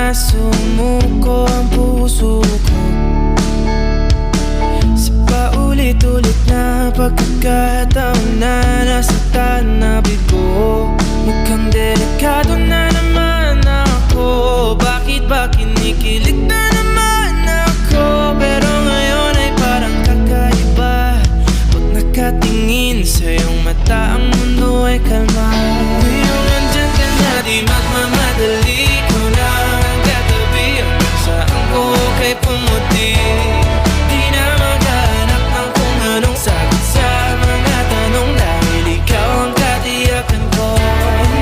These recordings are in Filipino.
na sumuko ang puso ko sa paulit-ulit na pagkakataon na nasaktan na bigo. Mukhang delikado na naman ako. Bakit ba kinikilig na naman ako? Pero ngayon ay parang kakaiba. Pag nakatingin sa iyong mata, ang mundo ay kalma. Ngayong nandyan ka na, di magmamadali. Ko na ang katabi, hanggang saan ko kay pumuti. Di na maghanap ng kung anong sagot sa mga tanong, dahil ikaw ang katiyakan ko.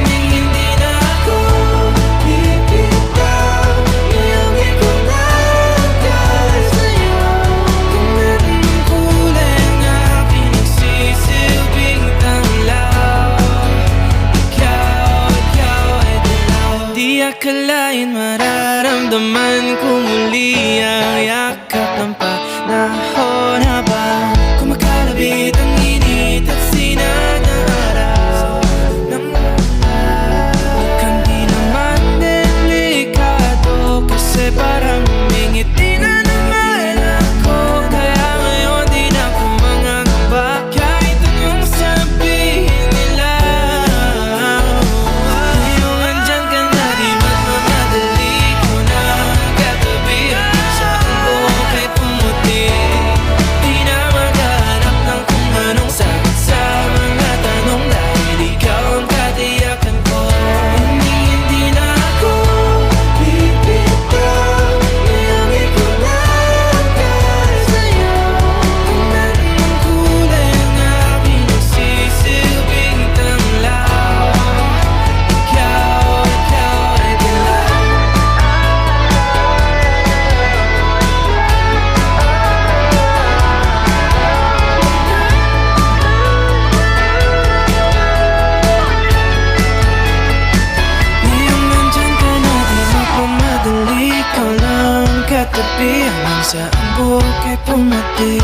Hindi na ako bibitaw. Ngayong ikaw na ang dahil sa'yo. Kung meron ng kulay ang aking nagsisilbing tanglaw, ikaw ay dilaw. Di akalain mararamdaman ko muli ang yakap ng panahon habang kumakalabit ang init at sinag ng araw ng ulan. Mukhang di naman delikado, kasi parang humingiti na naman ako. Kaya ngayon di na ako mangangamba, kahit anong sabihin nila. Ngayong andyan ka na, di magmamadali. Ko na ang katabi, hanggang saan ko kay pumuti. Di na maghanap ng kung anong sagot sa mga tanong, dahil ikaw ang katiyakan ko. Hindi na ako bibitaw. Ngayong ikaw na ang dahil sa'yo. Kung meron ng kulay ang aking nagsisilbing tanglaw, ikaw ay dilaw. Ngayong nandyan ka na, di magmamadali. Ikaw lang ang katabi, hanggang saan buhok ay pumati.